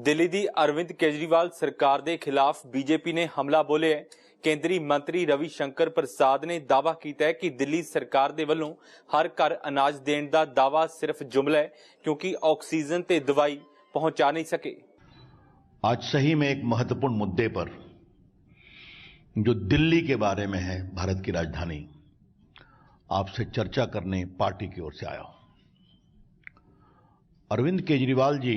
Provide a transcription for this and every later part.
ਦਿੱਲੀ ਦੀ ਅਰਵਿੰਦ ਕੇਜਰੀਵਾਲ ਸਰਕਾਰ ਦੇ ਖਿਲਾਫ ਬੀਜੇਪੀ ਨੇ ਹਮਲਾ ਬੋਲਿਆ ਹੈ। ਕੇਂਦਰੀ ਮੰਤਰੀ ਰਵੀ ਸ਼ੰਕਰ ਪ੍ਰਸਾਦ ਨੇ ਦਾਅਵਾ ਕੀਤਾ ਹੈ ਕਿ ਦਿੱਲੀ ਸਰਕਾਰ ਦੇ ਵੱਲੋਂ ਹਰ ਘਰ ਅਨਾਜ ਦੇਣ ਦਾ ਦਾਅਵਾ ਸਿਰਫ जुमला है क्योंकि ऑक्सीजन ते दवाई पहुंचा नहीं सके। आज सही में एक महत्वपूर्ण मुद्दे पर जो दिल्ली के बारे में है, भारत की राजधानी, आपसे चर्चा करने पार्टी की ओर से आया हूं। अरविंद केजरीवाल जी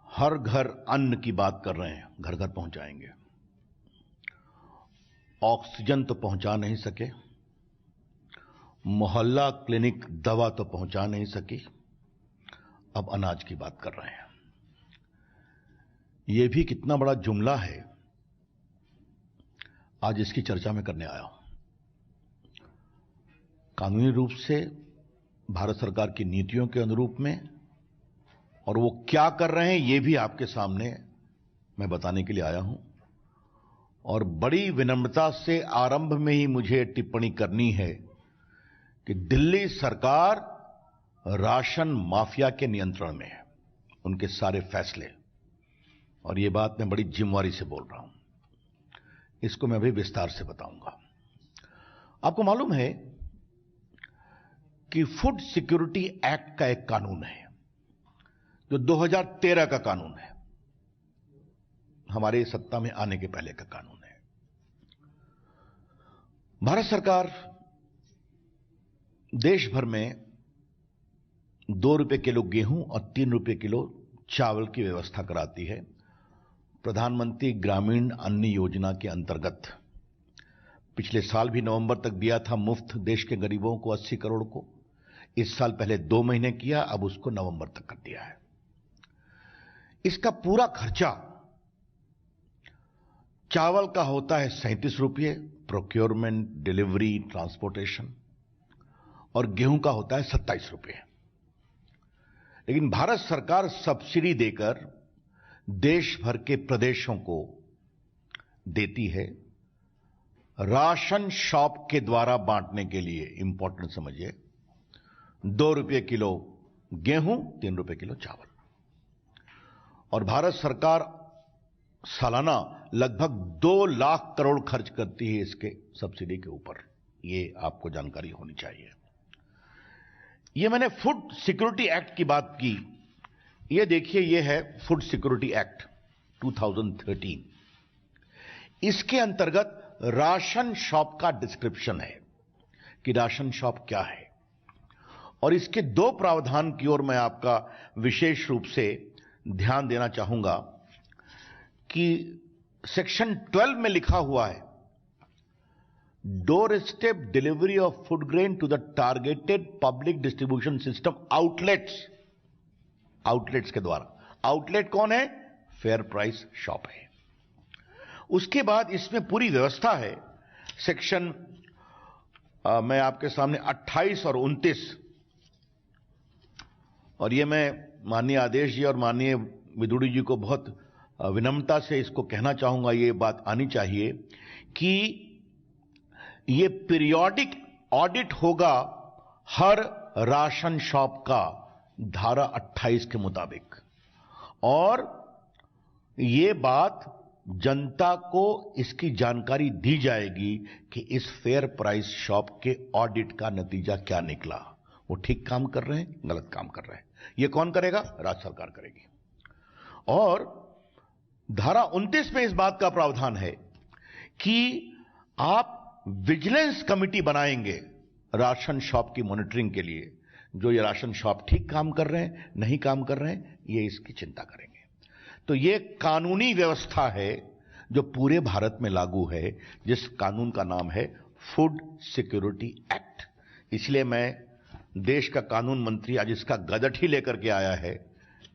हर घर अन्न की बात कर रहे हैं, घर घर पहुंचाएंगे। ऑक्सीजन तो पहुंचा नहीं सके, मोहल्ला क्लिनिक दवा तो पहुंचा नहीं सकी, अब अनाज की बात कर रहे हैं। यह भी कितना बड़ा जुमला है, आज इसकी चर्चा में करने आया हूं। कानूनी रूप से भारत सरकार की नीतियों के अनुरूप में, और वो क्या कर रहे हैं ये भी आपके सामने मैं बताने के लिए आया हूं। और बड़ी विनम्रता से आरंभ में ही मुझे टिप्पणी करनी है कि दिल्ली सरकार राशन माफिया के नियंत्रण में है, उनके सारे फैसले, और ये बात मैं बड़ी जिम्मेवारी से बोल रहा हूं। इसको मैं अभी विस्तार से बताऊंगा। आपको मालूम है कि फूड सिक्योरिटी एक्ट का एक कानून है जो 2013 का कानून है, हमारे सत्ता में आने के पहले का कानून है। भारत सरकार देश भर में 2 रुपए किलो गेहूं और 3 रुपए किलो चावल की व्यवस्था कराती है। प्रधानमंत्री ग्रामीण अन्न योजना के अंतर्गत पिछले साल भी नवंबर तक दिया था मुफ्त देश के गरीबों को 80 करोड़ को। इस साल पहले 2 महीने किया, अब उसको नवंबर तक कर दिया है। इसका पूरा खर्चा चावल का होता है 37 रुपये, प्रोक्योरमेंट, डिलीवरी, ट्रांसपोर्टेशन, और गेहूं का होता है 27 रुपये। लेकिन भारत सरकार सब्सिडी देकर देश भर के प्रदेशों को देती है राशन शॉप के द्वारा बांटने के लिए। इंपॉर्टेंट समझिए, 2 रुपये किलो गेहूं, 3 रुपये किलो चावल। और भारत सरकार सालाना लगभग 2 लाख करोड़ खर्च करती है इसके सब्सिडी के ऊपर। ये आपको जानकारी होनी चाहिए। ये मैंने फूड सिक्योरिटी एक्ट की बात की। ये देखिए, ये है फूड सिक्योरिटी एक्ट 2013। इसके अंतर्गत राशन शॉप का डिस्क्रिप्शन है कि राशन शॉप क्या है, और इसके 2 प्रावधान की ओर मैं आपका विशेष रूप से ध्यान देना चाहूंगा कि सेक्शन 12 में लिखा हुआ है, door step delivery of food grain to the targeted public distribution system outlets के द्वारा। आउटलेट कौन है? फेयर प्राइस शॉप है। उसके बाद इसमें पूरी व्यवस्था है। सेक्शन मैं आपके सामने 28 और 29, और ये मैं माननीय आदेश जी और माननीय विदुड़ी जी को बहुत विनम्रता से इसको कहना चाहूंगा, ये बात आनी चाहिए कि ये पीरियोडिक ऑडिट होगा हर राशन शॉप का धारा 28 के मुताबिक, और ये बात जनता को इसकी जानकारी दी जाएगी कि इस फेयर प्राइस शॉप के ऑडिट का नतीजा क्या निकला, वो ठीक काम कर रहे हैं, गलत काम कर रहे हैं। ये कौन करेगा? राज्य सरकार करेगी। और धारा 29 में इस बात का प्रावधान है कि आप विजिलेंस कमेटी बनाएंगे राशन शॉप की मॉनिटरिंग के लिए। जो ये राशन शॉप ठीक काम कर रहे हैं, नहीं काम कर रहे हैं, ये इसकी चिंता करेंगे। तो ये कानूनी व्यवस्था है जो पूरे भारत में लागू है, जिस कानून का नाम है फूड सिक्योरिटी एक्ट। इसलिए मैं देश का कानून मंत्री आज इसका गजट ही लेकर के आया है,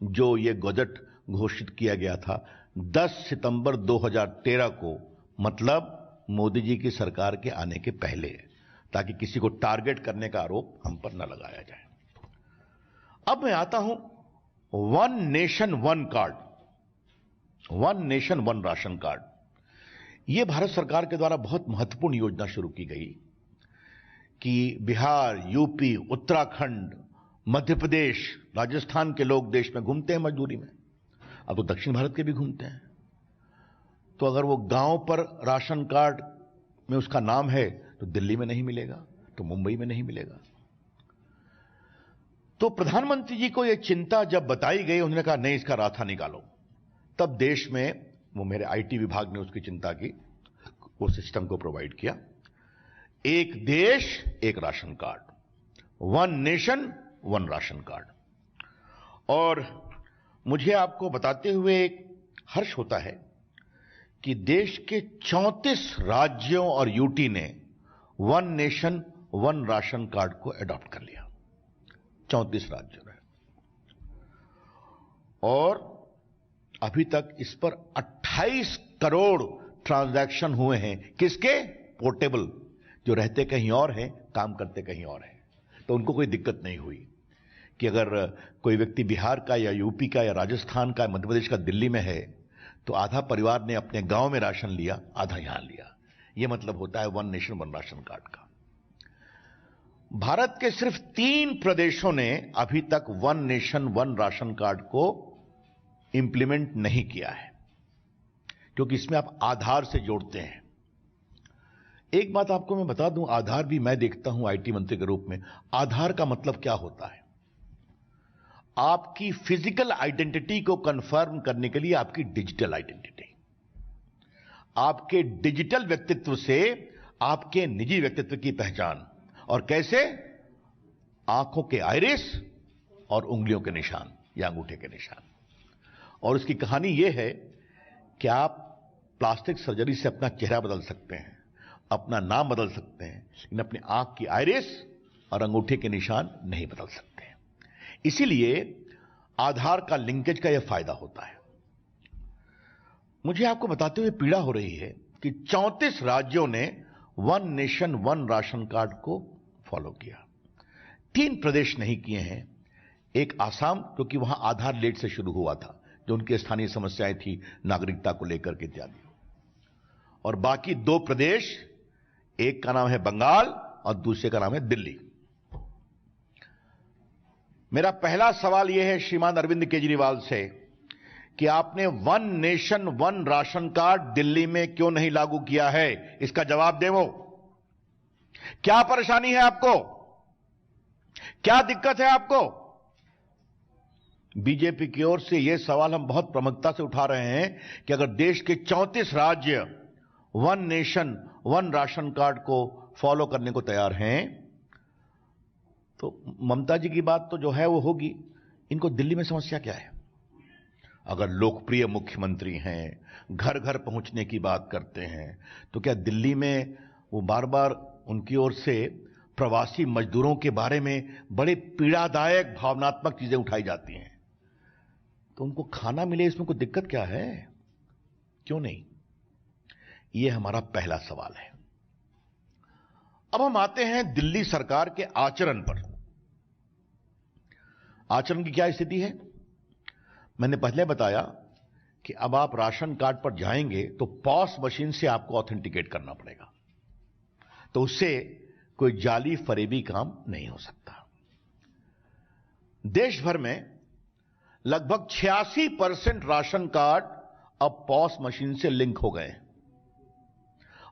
जो ये गजट घोषित किया गया था 10 सितंबर 2013 को, मतलब मोदी जी की सरकार के आने के पहले, ताकि किसी को टारगेट करने का आरोप हम पर न लगाया जाए। अब मैं आता हूं one nation one card, one nation one ration card. यह भारत सरकार के द्वारा बहुत महत्वपूर्ण योजना शुरू की गई कि बिहार, यूपी, उत्तराखंड मध्य प्रदेश, राजस्थान के लोग देश में घूमते हैं मजदूरी में। अब तो दक्षिण भारत के भी घूमते हैं। तो अगर वो गांव पर राशन कार्ड में उसका नाम है तो दिल्ली में नहीं मिलेगा, तो मुंबई में नहीं मिलेगा। तो प्रधानमंत्री जी को यह चिंता जब बताई गई, उन्होंने कहा नहीं, इसका रास्ता निकालो। तब देश में, वो मेरे आईटी विभाग ने उसकी चिंता की, वो सिस्टम को प्रोवाइड किया। एक देश एक ration card, one nation one ration card. और मुझे आपको बताते हुए एक हर्ष होता है कि देश के 34 राज्यों और यूटी ने one nation one ration card को अडॉप्ट कर लिया। 34 राज्यों ने। और अभी तक इस पर 28 करोड़ ट्रांजैक्शन हुए हैं। किसके? पोर्टेबल, जो रहते कहीं और हैं, काम करते कहीं और हैं। तो उनको कोई दिक्कत नहीं हुई कि अगर कोई व्यक्ति बिहार का या यूपी का या राजस्थान का, मध्य प्रदेश का दिल्ली में है, तो आधा परिवार ने अपने गांव में राशन लिया, आधा यहां लिया। यह मतलब होता है one nation one ration card का। भारत के सिर्फ 3 प्रदेशों ने अभी तक one nation one ration card को इंप्लीमेंट नहीं किया है, क्योंकि इसमें आप आधार से जोड़ते हैं। एक बात आपको मैं बता दूं, आधार भी मैं देखता हूं आईटी मंत्री के रूप में। आधार का मतलब क्या होता है? आपकी फिजिकल आइडेंटिटी को कंफर्म करने के लिए आपकी डिजिटल आइडेंटिटी, आपके डिजिटल व्यक्तित्व से आपके निजी व्यक्तित्व की पहचान। और कैसे? आंखों के आइरिस और उंगलियों के निशान या अंगूठे के निशान। और उसकी कहानी यह है कि आप प्लास्टिक सर्जरी से अपना चेहरा बदल सकते हैं, अपना नाम बदल सकते हैं, लेकिन अपनी आंख की आइरिस और अंगूठे के निशान नहीं बदल सकते। इसीलिए आधार का लिंकेज का यह फायदा होता है। मुझे आपको बताते हुए पीड़ा हो रही है कि 34 राज्यों ने one nation one ration card को फॉलो किया। 3 प्रदेश नहीं किए हैं। एक आसाम, क्योंकि वहां आधार लेट से शुरू हुआ था, जो उनकी स्थानीय समस्याएं थी नागरिकता को लेकर के इत्यादि। और बाकी 2 प्रदेश, एक का नाम है बंगाल और दूसरे का नाम है दिल्ली। मेरा पहला सवाल यह है श्रीमान अरविंद केजरीवाल से कि आपने one nation one ration card Delhi में क्यों नहीं लागू किया है? इसका जवाब दें। वो क्या परेशानी है आपको? क्या दिक्कत है आपको? बीजेपी की ओर से यह सवाल हम बहुत प्रमुखता से उठा रहे हैं कि अगर देश के 34 राज्य one nation one ration card को फॉलो करने को तैयार हैं, तो ममता जी की बात तो जो है वो होगी। इनको दिल्ली में समस्या क्या है? अगर लोकप्रिय मुख्यमंत्री हैं, घर घर पहुंचने की बात करते हैं, तो क्या दिल्ली में वो बार बार उनकी ओर से प्रवासी मजदूरों के बारे में बड़े पीड़ादायक भावनात्मक चीजें उठाई जाती हैं? तो उनको खाना मिले, इसमें कोई दिक्कत क्या है? क्यों नहीं? यह हमारा पहला सवाल है। अब हम आते हैं दिल्ली सरकार के आचरण पर। आचरण की क्या स्थिति है? मैंने पहले बताया कि अब आप राशन कार्ड पर जाएंगे तो पॉस मशीन से आपको ऑथेंटिकेट करना पड़ेगा, तो उससे कोई जाली फरेबी काम नहीं हो सकता। देश भर में लगभग 86% राशन कार्ड अब पॉस मशीन से लिंक हो गए हैं।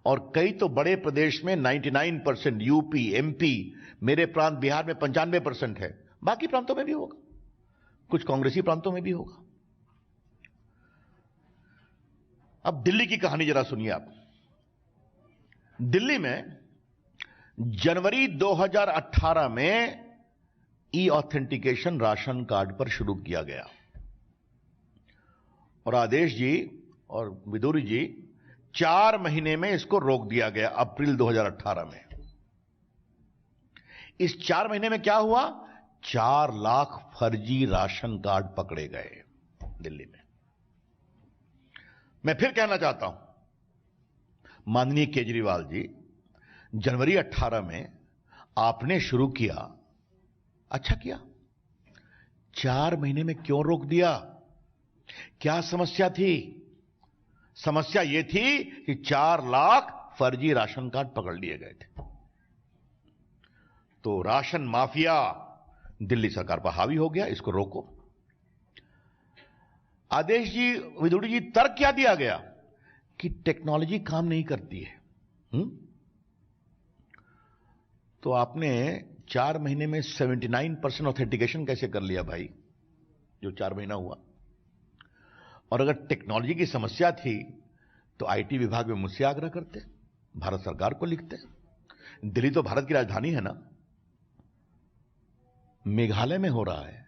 और कई तो बड़े प्रदेश में 99%, यूपी, एमपी, मेरे प्रांत बिहार में 95% है। बाकी प्रांतों में भी होगा, कुछ कांग्रेसी प्रांतों में भी होगा। अब दिल्ली की कहानी जरा सुनिए आप। दिल्ली में जनवरी 2018 में ई ऑथेंटिकेशन राशन कार्ड पर शुरू किया गया और आदेश जी और विदुरी जी 4 महीने में इसको रोक दिया गया, अप्रैल 2018 में। इस 4 महीने में क्या हुआ? 4 लाख फर्जी राशन कार्ड पकड़े गए दिल्ली में। मैं फिर कहना चाहता हूं, माननीय केजरीवाल जी, जनवरी 18 में आपने शुरू किया, अच्छा किया। 4 महीने में क्यों रोक दिया? क्या समस्या थी? समस्या यह थी कि 4 लाख फर्जी राशन कार्ड पकड़ लिए गए थे। तो राशन माफिया, दिल्ली सरकार पर हावी हो गया, इसको रोको। आदेश जी, विदुड़ी जी, तर्क क्या दिया गया कि टेक्नोलॉजी काम नहीं करती है। तो आपने 4 महीने में 79% ऑथेंटिकेशन कैसे कर लिया भाई, जो 4 महीना हुआ? और अगर टेक्नोलॉजी की समस्या थी तो आईटी विभाग में मुझसे आग्रह करते, भारत सरकार को लिखते। दिल्ली तो भारत की राजधानी है ना। मेघालय में हो रहा है,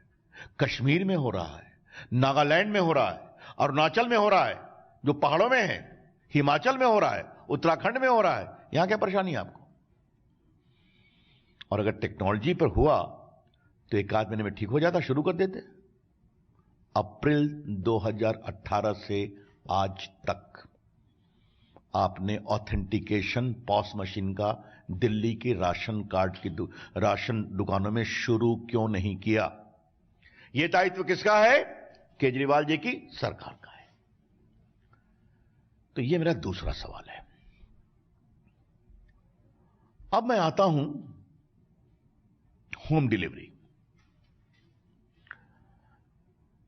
कश्मीर में हो रहा है, नागालैंड में हो रहा है, अरुणाचल में हो रहा है, जो पहाड़ों में है, हिमाचल में हो रहा है, उत्तराखंड में हो रहा है। यहां क्या परेशानी है आपको? और अगर टेक्नोलॉजी पर हुआ तो 1 आध महीने में ठीक हो जाता, शुरू कर देते। अप्रैल 2018 से आज तक आपने ऑथेंटिकेशन पॉस मशीन का दिल्ली के राशन कार्ड की राशन दुकानों में शुरू क्यों नहीं किया? यह दायित्व किसका है? केजरीवाल जी की सरकार का है। तो यह मेरा दूसरा सवाल है। अब मैं आता हूं होम डिलीवरी।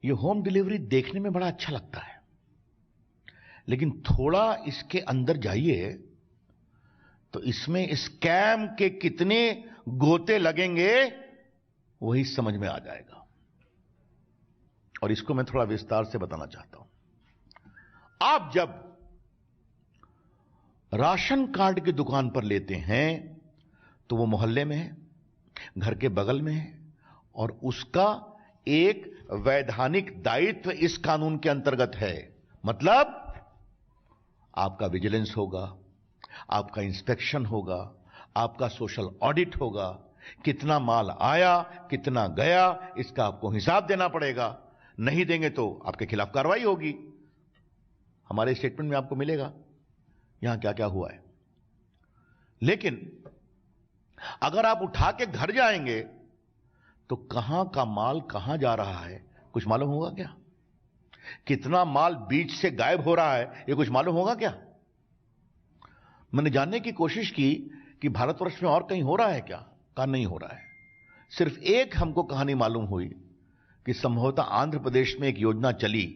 यह होम डिलीवरी देखने में बड़ा अच्छा लगता है, लेकिन थोड़ा इसके अंदर जाइए तो इसमें स्कैम के कितने गोते लगेंगे वही समझ में आ जाएगा। और इसको मैं थोड़ा विस्तार से बताना चाहता हूं। आप जब राशन कार्ड की दुकान पर लेते हैं तो वो मोहल्ले में है, घर के बगल में है, और उसका एक वैधानिक दायित्व इस कानून के अंतर्गत है। मतलब आपका विजिलेंस होगा, आपका इंस्पेक्शन होगा, आपका सोशल ऑडिट होगा, कितना माल आया, कितना गया, इसका आपको हिसाब देना पड़ेगा। नहीं देंगे तो आपके खिलाफ कार्रवाई होगी। हमारे स्टेटमेंट में आपको मिलेगा यहां क्या क्या हुआ है। लेकिन अगर आप उठा के घर जाएंगे तो कहां का माल कहां जा रहा है कुछ मालूम होगा क्या? कितना माल बीच से गायब हो रहा है यह कुछ मालूम होगा क्या? मैंने जानने की कोशिश की कि भारतवर्ष में और कहीं हो रहा है क्या? कहा नहीं हो रहा है। सिर्फ एक हमको कहानी मालूम हुई कि संभवतः आंध्र प्रदेश में एक योजना चली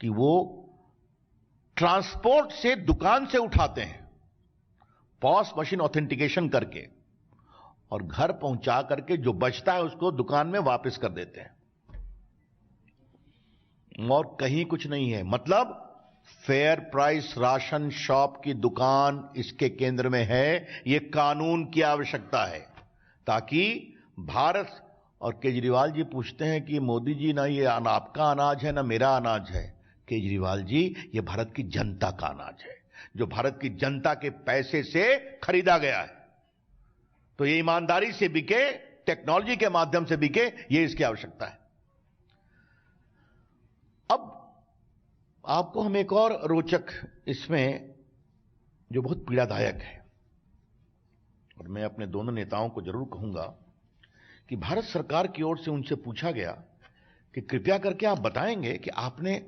कि वो ट्रांसपोर्ट से दुकान से उठाते हैं, पॉस मशीन ऑथेंटिकेशन करके, और घर पहुंचा करके जो बचता है उसको दुकान में वापस कर देते हैं। और कहीं कुछ नहीं है। मतलब फेयर प्राइस राशन शॉप की दुकान इसके केंद्र में है। यह कानून की आवश्यकता है ताकि भारत, और केजरीवाल जी पूछते हैं कि मोदी जी ना ये आपका अनाज है ना मेरा अनाज है। केजरीवाल जी, ये भारत की जनता का अनाज है जो भारत की जनता के पैसे से खरीदा गया है। तो ये ईमानदारी से बिके, टेक्नोलॉजी के माध्यम से बिके, ये इसकी आवश्यकता है। अब आपको हम एक और रोचक इसमें जो बहुत पीड़ादायक है, और मैं अपने दोनों नेताओं को जरूर कहूंगा कि भारत सरकार की ओर से उनसे पूछा गया कि कृपया करके आप बताएंगे कि आपने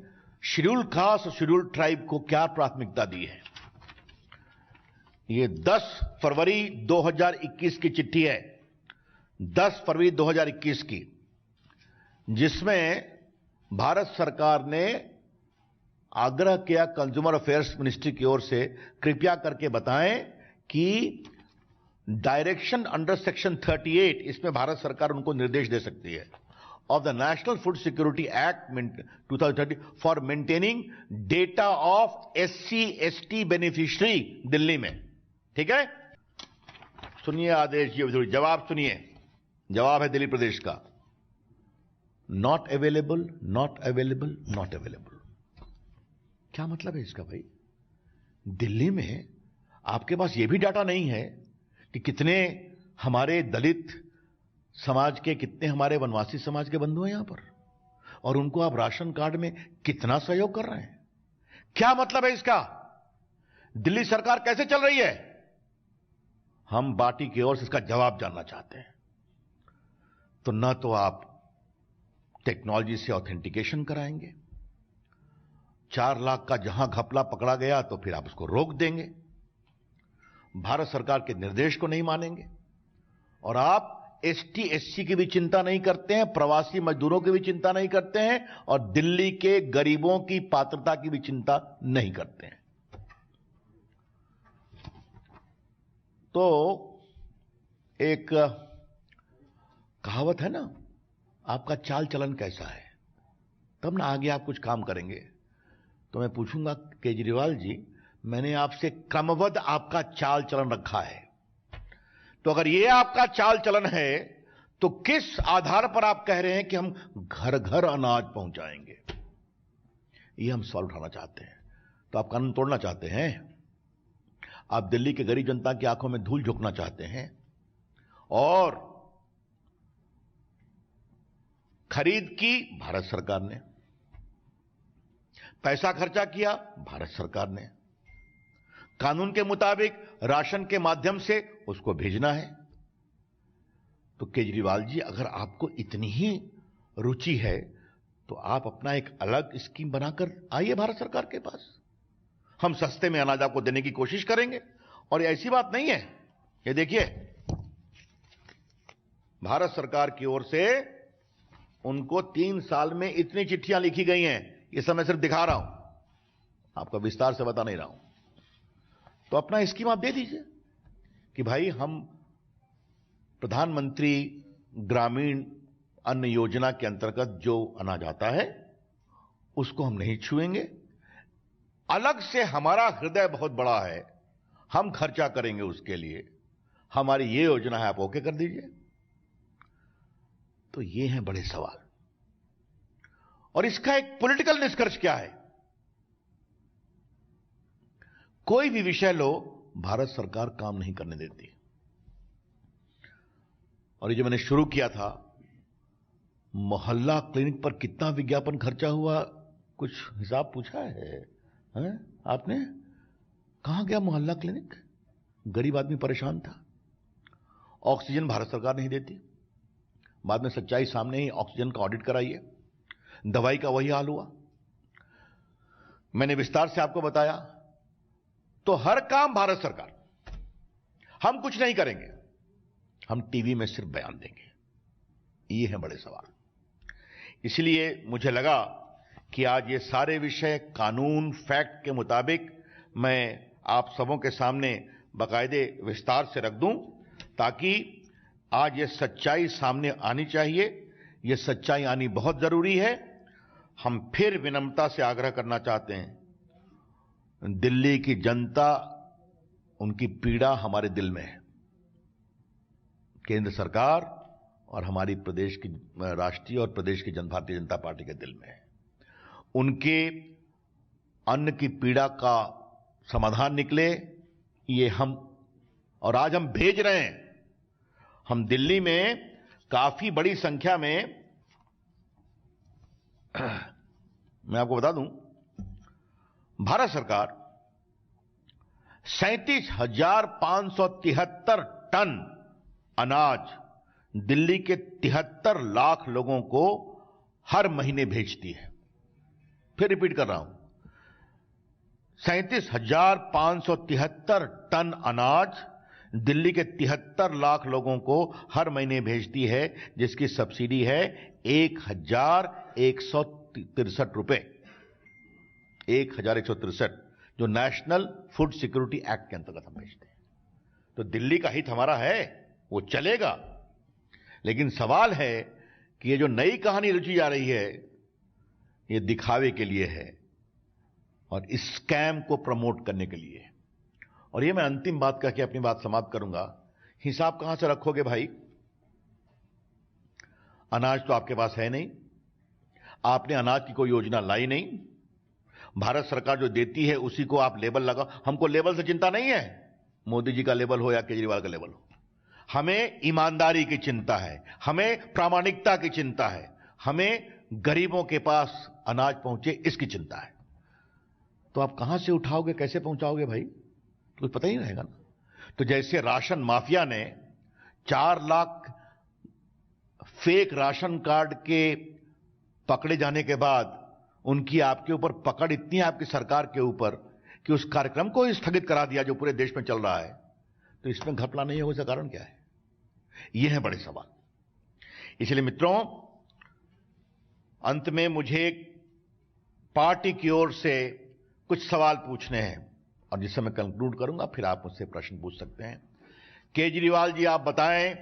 शेड्यूल कास्ट और शेड्यूल ट्राइब को क्या प्राथमिकता दी है। ये 10 फरवरी 2021 की चिट्ठी है, 10 फरवरी 2021 की, जिसमें भारत सरकार ने आग्रह किया कंज्यूमर अफेयर्स मिनिस्ट्री की ओर से, कृपया करके बताएं कि डायरेक्शन अंडर सेक्शन 38, इसमें भारत सरकार उनको निर्देश दे सकती है, of the national food security act 2030 for maintaining data of SC/ST beneficiary Delhi में। ठीक है, सुनिए आदेश जी, जवाब सुनिए। जवाब है दिल्ली प्रदेश का, not available, not available, not available. क्या मतलब है इसका भाई? दिल्ली में आपके पास यह भी डाटा नहीं है कि कितने हमारे दलित समाज के, कितने हमारे वनवासी समाज के बंधु हैं यहां पर, और उनको आप राशन कार्ड में कितना सहयोग कर रहे हैं? क्या मतलब है इसका? दिल्ली सरकार कैसे चल रही है? हम पार्टी की ओर से इसका जवाब जानना चाहते हैं। तो न तो आप टेक्नोलॉजी से ऑथेंटिकेशन कराएंगे, 4 लाख का जहां घपला पकड़ा गया तो फिर आप उसको रोक देंगे, भारत सरकार के निर्देश को नहीं मानेंगे, और आप एसटी एससी की भी चिंता नहीं करते हैं, प्रवासी मजदूरों की भी चिंता नहीं करते हैं और दिल्ली के गरीबों की पात्रता की भी चिंता नहीं करते हैं। तो एक कहावत है ना, आपका चाल चलन कैसा है, तब ना आगे आप कुछ काम करेंगे। तो मैं पूछूंगा केजरीवाल जी, मैंने आपसे क्रमबद्ध आपका चाल चलन रखा है, तो अगर ये आपका चाल चलन है तो किस आधार पर आप कह रहे हैं कि हम घर घर अनाज पहुंचाएंगे? ये हम सवाल उठाना चाहते हैं। तो आप कानून तोड़ना चाहते हैं, आप दिल्ली के गरीब जनता की आंखों में धूल झोंकना चाहते हैं और खरीद की भारत सरकार ने, पैसा खर्चा किया भारत सरकार ने, कानून के मुताबिक राशन के माध्यम से उसको भेजना है। तो केजरीवाल जी, अगर आपको इतनी ही रुचि है तो आप अपना एक अलग स्कीम बनाकर आइए भारत सरकार के पास, हम सस्ते में अनाज आपको देने की कोशिश करेंगे। और ऐसी बात नहीं है, ये देखिए भारत सरकार की ओर से उनको 3 साल में इतनी चिट्ठियां लिखी गई हैं, ये सब मैं सिर्फ दिखा रहा हूं, आपका विस्तार से बता नहीं रहा हूं। तो अपना स्कीम आप दे दीजिए कि भाई हम प्रधानमंत्री ग्रामीण अन्न योजना के अंतर्गत जो अनाज आता है उसको हम नहीं छुएंगे, अलग से हमारा हृदय बहुत बड़ा है, हम खर्चा करेंगे उसके लिए, हमारी ये योजना है, आप ओके कर दीजिए। तो ये हैं बड़े सवाल। और इसका एक पॉलिटिकल निष्कर्ष क्या है? कोई भी विषय लो, भारत सरकार काम नहीं करने देती। और ये जो मैंने शुरू किया था, मोहल्ला क्लिनिक पर कितना विज्ञापन खर्चा हुआ, कुछ हिसाब पूछा है आपने? कहां गया मोहल्ला क्लिनिक? गरीब आदमी परेशान था। ऑक्सीजन भारत सरकार नहीं देती, बाद में सच्चाई सामने ही, ऑक्सीजन का ऑडिट कराइए, दवाई का वही हाल हुआ। मैंने विस्तार से आपको बताया। तो हर काम भारत सरकार, हम कुछ नहीं करेंगे, हम टीवी में सिर्फ बयान देंगे। ये हैं बड़े सवाल। इसलिए मुझे लगा कि आज ये सारे विषय कानून फैक्ट के मुताबिक मैं आप सबों के सामने बाकायदे विस्तार से रख दूं, ताकि आज ये सच्चाई सामने आनी चाहिए। ये सच्चाई आनी बहुत जरूरी है। हम फिर विनम्रता से आग्रह करना चाहते हैं, दिल्ली की जनता, उनकी पीड़ा हमारे दिल में है, केंद्र सरकार और हमारी प्रदेश की राष्ट्रीय और प्रदेश की भारतीय जनता पार्टी के दिल में है। उनके अन्न की पीड़ा का समाधान निकले, ये हम, और आज हम भेज रहे हैं। हम दिल्ली में काफी बड़ी संख्या में, मैं आपको बता दूं, भारत सरकार 37,573 टन अनाज दिल्ली के 73 लाख लोगों को हर महीने भेजती है। फिर रिपीट कर रहा हूं, 37,573 टन अनाज दिल्ली के 73 लाख लोगों को हर महीने भेजती है, जिसकी सब्सिडी है 1,163 रुपए, 1,163, जो नेशनल फूड सिक्योरिटी एक्ट के अंतर्गत हम भेजते हैं। तो दिल्ली का हित हमारा है, वो चलेगा। लेकिन सवाल है कि ये जो नई कहानी रची जा रही है, ये दिखावे के लिए है और इस स्कैम को प्रमोट करने के लिए। और ये मैं अंतिम बात कह के अपनी बात समाप्त करूंगा। हिसाब कहां से रखोगे भाई? अनाज तो आपके पास है नहीं, आपने अनाज की कोई योजना लाई नहीं, भारत सरकार जो देती है उसी को आप लेबल लगाओ। हमको लेबल से चिंता नहीं है, मोदी जी का लेबल हो या केजरीवाल का लेबल हो, हमें ईमानदारी की चिंता है, हमें प्रामाणिकता की चिंता है, हमें गरीबों के पास अनाज पहुंचे इसकी चिंता है। तो आप कहां से उठाओगे, कैसे पहुंचाओगे भाई? कुछ पता ही नहीं रहेगा ना। तो जैसे राशन माफिया ने 4 लाख फेक राशन कार्ड के पकड़े जाने के बाद उनकी आपके ऊपर पकड़ इतनी है, आपकी सरकार के ऊपर, कि उस कार्यक्रम को ही स्थगित करा दिया जो पूरे देश में चल रहा है। तो इसमें घपला नहीं होने का कारण क्या है? ये है बड़े सवाल। इसलिए मित्रों, अंत में मुझे पार्टी की ओर से कुछ सवाल पूछने हैं और जिससे मैं कंक्लूड करूंगा, फिर आप मुझसे प्रश्न पूछ सकते हैं। केजरीवाल जी, आप बताएं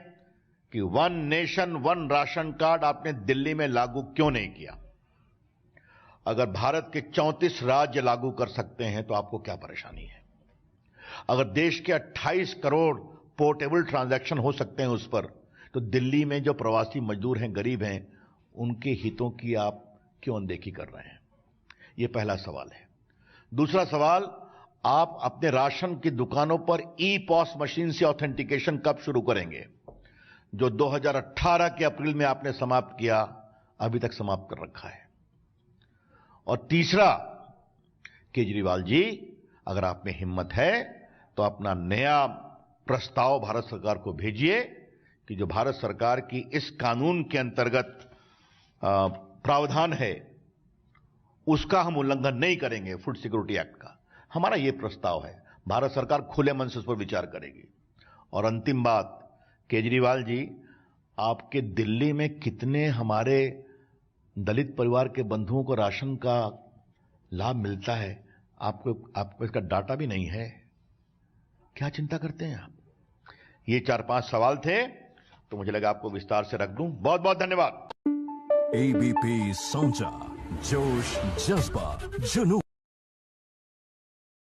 कि one nation one ration card आपने दिल्ली में लागू क्यों नहीं किया? अगर भारत के 34 राज्य लागू कर सकते हैं तो आपको क्या परेशानी है? अगर देश के 28 करोड़ पोर्टेबल ट्रांजैक्शन हो सकते हैं उस पर, तो दिल्ली में जो प्रवासी मजदूर हैं, गरीब हैं, उनके हितों की आप क्यों अनदेखी कर रहे हैं? यह पहला सवाल है। दूसरा सवाल, आप अपने राशन की दुकानों पर ई पॉस मशीन से ऑथेंटिकेशन कब शुरू करेंगे? जो 2018 के अप्रैल में आपने समाप्त किया, अभी तक समाप्त कर रखा है। और तीसरा, केजरीवाल जी, अगर आप में हिम्मत है तो अपना नया प्रस्ताव भारत सरकार को भेजिए कि जो भारत सरकार की इस कानून के अंतर्गत प्रावधान है, उसका हम उल्लंघन नहीं करेंगे, फूड सिक्योरिटी एक्ट का। हमारा यह प्रस्ताव है, भारत सरकार खुले मन से उस पर विचार करेगी। और अंतिम बात, केजरीवाल जी, आपके दिल्ली में कितने हमारे दलित परिवार के बंधुओं को राशन का लाभ मिलता है? आपको इसका डाटा भी नहीं है। क्या चिंता करते हैं आप? ये 4-5 सवाल थे, तो मुझे लगा आपको विस्तार से रख दूं। बहुत बहुत धन्यवाद। एबीपी साझा, जोश, जज्बा, जुनून।